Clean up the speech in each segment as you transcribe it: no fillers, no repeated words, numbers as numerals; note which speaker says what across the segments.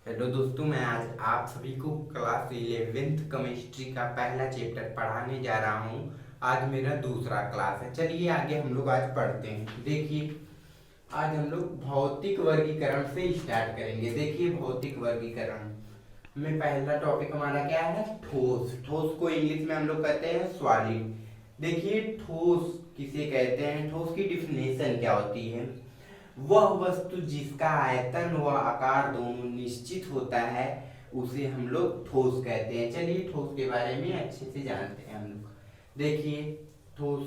Speaker 1: Hello दोस्तों, मैं आज आप सभी को क्लास 11th केमिस्ट्री का पहला चैप्टर पढ़ाने जा रहा हूँ। आज मेरा दूसरा क्लास है। चलिए आगे हम लोग आज पढ़ते हैं। देखिए, आज हम लोग भौतिक वर्गीकरण से स्टार्ट करेंगे। देखिए, भौतिक वर्गीकरण में पहला टॉपिक हमारा क्या है? ठोस। ठोस को इंग्लिश में हम लोग कहते हैं सॉलिड। देखिए, ठोस किसे कहते हैं? ठोस की डिफिनेशन क्या होती है? वह वस्तु जिसका आयतन व आकार दोनों निश्चित होता है उसे हम लोग ठोस कहते हैं। चलिए ठोस के बारे में अच्छे से जानते हैं हम लोग। देखिए, ठोस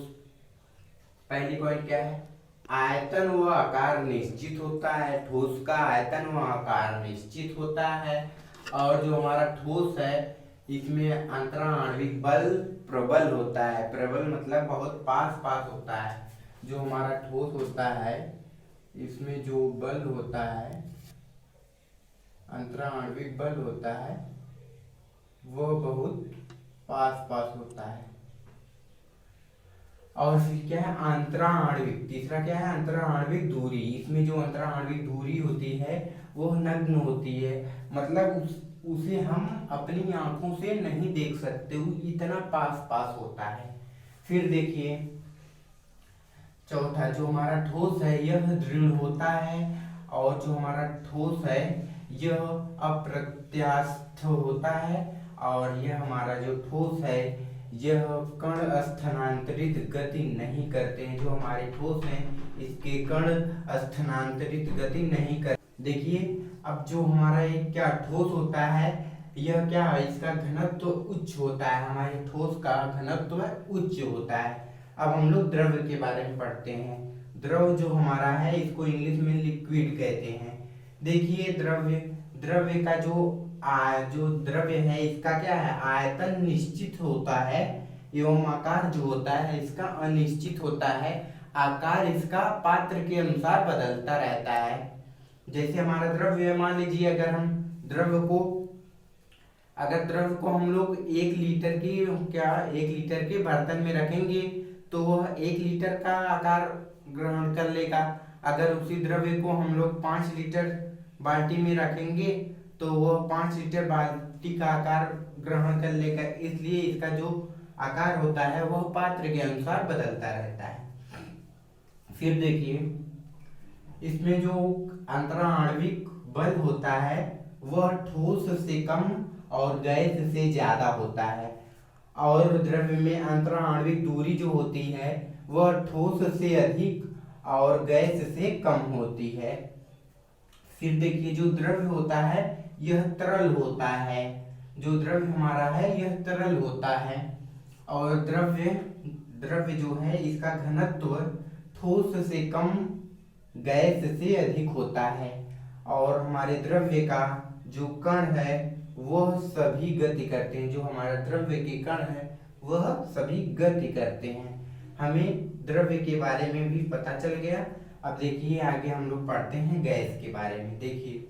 Speaker 1: पहली पॉइंट क्या है? आयतन व आकार निश्चित होता है। ठोस का आयतन व आकार निश्चित होता है। और जो हमारा ठोस है इसमें अंतराणविक बल प्रबल होता है। प्रबल मतलब बहुत पास पास होता है। जो हमारा ठोस होता है इसमें जो बल होता है, अंतराणविक बल होता है, वह बहुत पास पास होता है। और फिर क्या है? अंतराणविक। तीसरा क्या है? अंतराणविक दूरी। इसमें जो अंतराणविक दूरी होती है वो नग्न होती है, मतलब उसे हम अपनी आंखों से नहीं देख सकते, वो इतना पास पास होता है। फिर देखिए, चौथा जो हमारा ठोस है यह दृढ़ होता है। और जो हमारा ठोस है यह अप्रत्यास्थ होता है। और यह हमारा जो ठोस है यह कण स्थानांतरित गति नहीं करते हैं। जो हमारे ठोस हैं इसके कण स्थानांतरित गति नहीं कर। देखिए, अब जो हमारा एक क्या ठोस होता है, यह क्या है? इसका घनत्व तो उच्च होता है। हमारे ठोस का घनत्व तो उच्च होता है। अब हम लोग द्रव्य के बारे में पढ़ते हैं। द्रव जो हमारा है इसको इंग्लिश में लिक्विड कहते हैं। देखिए, द्रव्य द्रव्य का जो द्रव्य है इसका क्या है? आयतन निश्चित होता है एवं आकार जो होता है इसका अनिश्चित होता है। आकार इसका पात्र के अनुसार बदलता रहता है। जैसे हमारा द्रव्य, मान लीजिए अगर द्रव्य को हम लोग 1 लीटर के बर्तन में रखेंगे तो वह 1 लीटर का आकार ग्रहण कर लेगा। अगर उसी द्रव्य को हम लोग 5 लीटर बाल्टी में रखेंगे तो वह 5 लीटर बाल्टी का आकार ग्रहण कर लेगा। इसलिए इसका जो आकार होता है वह पात्र के अनुसार बदलता रहता है। फिर देखिए, इसमें जो अंतराणविक बल होता है वह ठोस से कम और गैस से ज्यादा होता है। और द्रव्य में अंतराणविक दूरी जो होती है वह ठोस से अधिक और गैस से कम होती है। फिर देखिए, जो द्रव्य होता है यह तरल होता है। जो द्रव्य हमारा है यह तरल होता है। और द्रव्य जो है इसका घनत्व ठोस से कम गैस से अधिक होता है। और हमारे द्रव्य का जो कण है वह सभी गति करते हैं। जो हमारा द्रव्य के कण है वह सभी गति करते हैं। हमें द्रव्य के बारे में भी पता चल गया। अब देखिए, आगे हम लोग पढ़ते हैं गैस के बारे में। देखिए,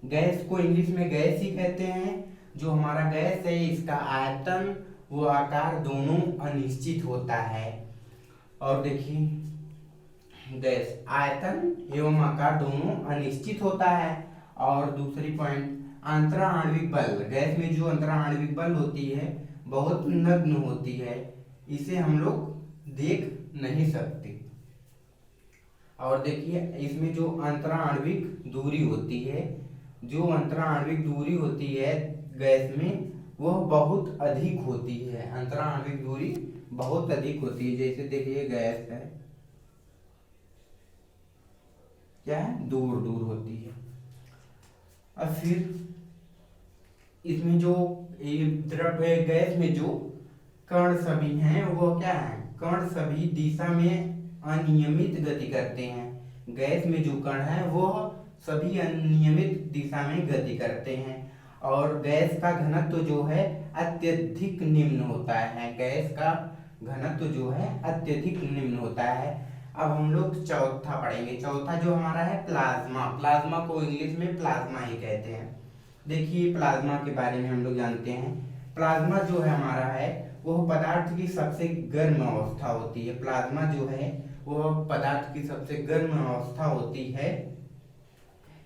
Speaker 1: गैस को इंग्लिश में गैस ही कहते हैं। जो हमारा गैस है इसका आयतन व आकार दोनों अनिश्चित होता है। और देखिए, गैस आयतन एवं आकार दोनों अनिश्चित होता है। और दूसरी पॉइंट, अंतराणविक बल। गैस में जो अंतराणविक बल होती है बहुत नग्न होती है, इसे हम लोग देख नहीं सकते। और देखिए, इसमें जो अंतराणविक दूरी होती है, जो अंतराणविक दूरी होती है गैस में वह बहुत अधिक होती है। अंतराणविक दूरी बहुत अधिक होती है। जैसे देखिए, गैस है क्या है? दूर दूर होती है। अब फिर इसमें जो द्रव्य गैस में जो कण सभी हैं वो क्या है? कण सभी दिशा में अनियमित गति करते हैं। गैस में जो कण है वो सभी अनियमित दिशा में गति करते हैं। और गैस का घनत्व जो है अत्यधिक निम्न होता है। गैस का घनत्व जो है अत्यधिक निम्न होता है। अब हम लोग चौथा पढ़ेंगे। चौथा जो हमारा है प्लाज्मा। प्लाज्मा को इंग्लिश में प्लाज्मा ही कहते हैं। देखिए, प्लाज्मा के बारे में हम लोग जानते हैं। प्लाज्मा जो है हमारा है वह पदार्थ की सबसे गर्म अवस्था होती है। प्लाज्मा जो है वह पदार्थ की सबसे गर्म अवस्था होती है।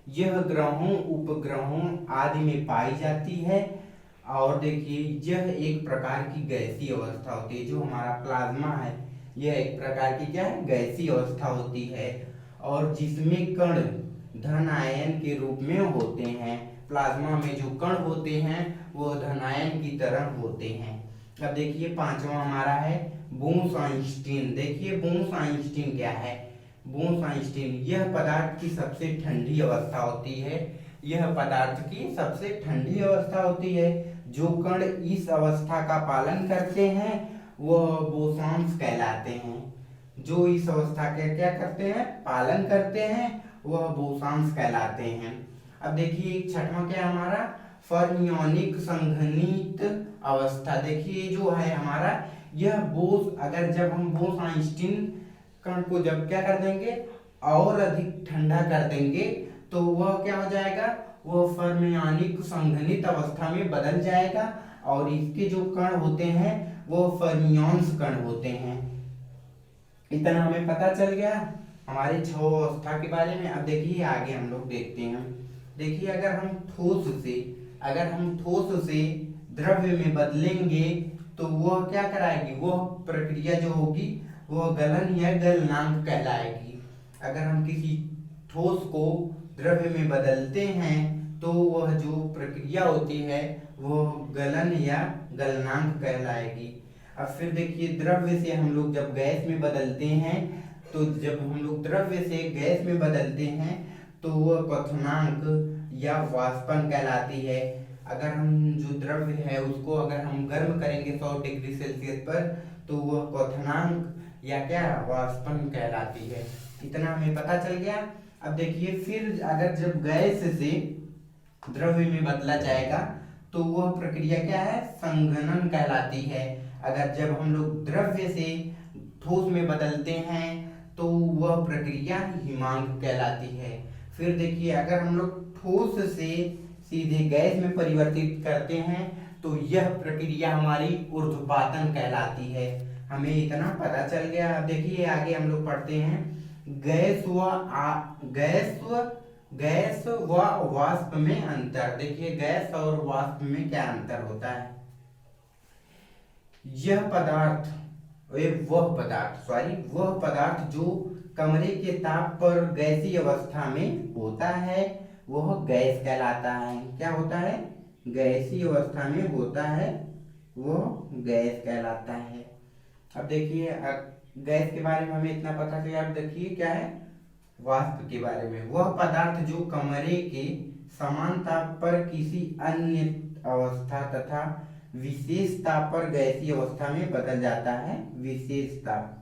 Speaker 1: यह ग्रहों उपग्रहों आदि में पाई जाती है। और देखिए यह एक प्रकार की गैसीय अवस्था होती है। जो हमारा प्लाज्मा है यह एक प्रकार की क्या है, गैसीय अवस्था होती है, और जिसमें कण धन आयन के रूप में होते हैं। प्लाज्मा में जो कण होते हैं वो धन आयन की तरह होते हैं। अब देखिए पांचवा हमारा है बोस-आइंस्टीन। देखिए बोस-आइंस्टीन क्या है। बोस-आइंस्टीन यह पदार्थ की सबसे ठंडी अवस्था होती है। यह पदार्थ की सबसे ठंडी अवस्था होती है। जो कण इस अवस्था का पालन करते हैं वह बोसॉन्स कहलाते हैं। जो इस अवस्था के क्या करते हैं, पालन करते हैं, वह बोसॉन्स कहलाते हैं। अब देखिए छठवां क्या हमारा, फर्मियोनिक संघनित अवस्था। देखिए जो है हमारा यह बोस, अगर जब हम बोस-आइंस्टीन कण को जब क्या कर देंगे और अधिक ठंडा कर देंगे तो वह क्या हो जाएगा, वह फर्मियोनिक संघनित अवस्था में बदल जाएगा, और इसके जो कण होते हैं वो फर्मियोन्स कण होते हैं। इतना हमें पता चल गया हमारे 6 अवस्था के बारे में। अब देखिए आगे हम लोग देखते हैं। देखिए अगर हम ठोस से द्रव्य में बदलेंगे तो वह क्या कराएगी, वह प्रक्रिया जो होगी वह गलन या गलनांक कहलाएगी। अगर हम किसी ठोस को द्रव्य में बदलते हैं तो वह जो प्रक्रिया होती है वह गलन या गलनांक कहलाएगी। अब फिर देखिए द्रव्य से हम लोग जब गैस में बदलते हैं, तो जब हम लोग द्रव्य से गैस में बदलते हैं तो वह क्वथनांक या वाष्पन कहलाती है। अगर हम जो द्रव्य है उसको अगर हम गर्म करेंगे 100 डिग्री सेल्सियस पर तो वह क्वथनांक या क्या वाष्पन कहलाती है। इतना हमें पता चल गया। अब देखिए फिर अगर जब गैस से द्रव्य में बदला जाएगा तो वह प्रक्रिया क्या है, संघनन कहलाती है। अगर जब हम लोग द्रव्य से ठोस में बदलते हैं तो वह प्रक्रिया हिमांक कहलाती है। फिर देखिए अगर हम लोग ठोस से सीधे गैस में परिवर्तित करते हैं तो यह प्रक्रिया हमारी ऊर्ध्वपातन कहलाती है। हमें इतना पता चल गया। अब देखिए आगे हम लोग पढ़ते हैं गैस व वाष्प में अंतर। देखिए गैस और वाष्प में क्या अंतर होता है। वह पदार्थ जो कमरे के ताप पर गैसीय अवस्था में होता है वह गैस कहलाता है। क्या होता है, गैसीय अवस्था में होता है वह गैस कहलाता है। अब देखिए गैस के बारे में हमें इतना पता चला। अब देखिए क्या है वाष्प के बारे में। वह पदार्थ जो कमरे के समान ताप पर किसी अन्य अवस्था तथा विशेष ताप पर गैसीय अवस्था में बदल जाता है। विशेष ताप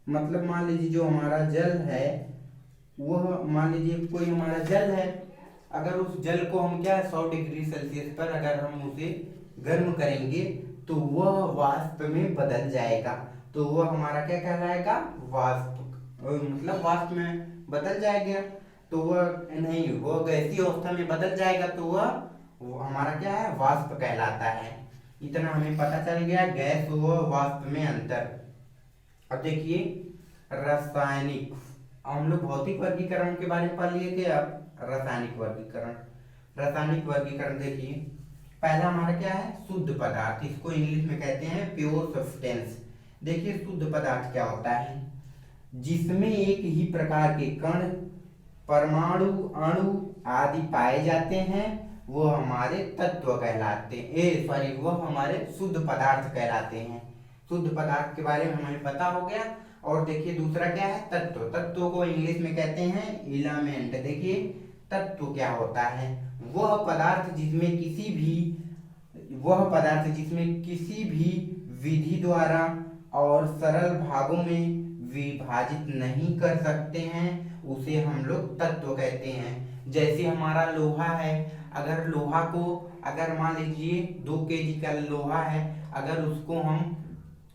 Speaker 1: मतलब मान लीजिए जो हमारा जल है, वह मान लीजिए कोई हमारा जल है, अगर उस जल को हम क्या 100 डिग्री सेल्सियस पर अगर हम उसे गर्म करेंगे तो वह वाष्प में बदल जाएगा। तो वह हमारा क्या कहलाएगा, वाष्प, मतलब वाष्प में बदल जाएगा। तो वह नहीं, वह गैसीय अवस्था में बदल जाएगा तो वह हमारा क्या है, वाष्प कहलाता है। इतना हमें पता चल गया गैस व वाष्प में अंतर। अब देखिए रासायनिक, हम लोग भौतिक वर्गीकरण के बारे में पढ़ लिए थे। अब रासायनिक वर्गीकरण देखिए पहला हमारा क्या है, शुद्ध पदार्थ। इसको इंग्लिश में कहते हैं प्योर सब्सटेंस। देखिए शुद्ध पदार्थ क्या होता है, जिसमें एक ही प्रकार के कण, परमाणु, अणु आदि पाए जाते हैं वो हमारे तत्व कहलाते हैं। वो हमारे शुद्ध पदार्थ कहलाते हैं। शुद्ध पदार्थ के बारे में हमें पता हो गया। और देखिए दूसरा क्या है, तत्व। तत्व को इंग्लिश में कहते हैं एलिमेंट। देखिए तत्व क्या होता है, वह पदार्थ जिसमें किसी भी विधि द्वारा और सरल भागों में विभाजित नहीं कर सकते हैं उसे हम लोग तत्व कहते हैं। जैसे हमारा लोहा है, अगर लोहा को अगर मान लीजिए 2 kg का लोहा है, अगर उसको हम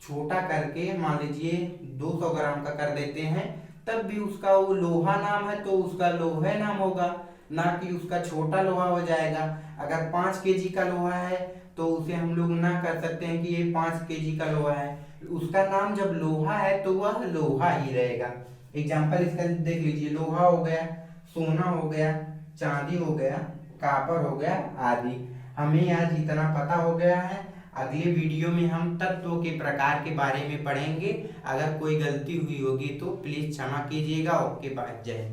Speaker 1: छोटा करके मान लीजिए 200 ग्राम का कर देते हैं तब भी उसका वो लोहा नाम है तो उसका लोहे नाम होगा, ना कि उसका छोटा लोहा हो जाएगा। अगर 5 kg का लोहा है तो उसे हम लोग ना कर सकते हैं कि ये 5 kg का लोहा है। उसका नाम जब लोहा है तो वह लोहा ही रहेगा। एग्जाम्पल इसका देख लीजिए, लोहा हो गया, सोना हो गया, चांदी हो गया, कॉपर हो गया आदि। हमें आज इतना पता हो गया है। अगले वीडियो में हम तत्वों के प्रकार के बारे में पढ़ेंगे। अगर कोई गलती हुई होगी तो प्लीज क्षमा कीजिएगा। ओके बाय, जय हिंद।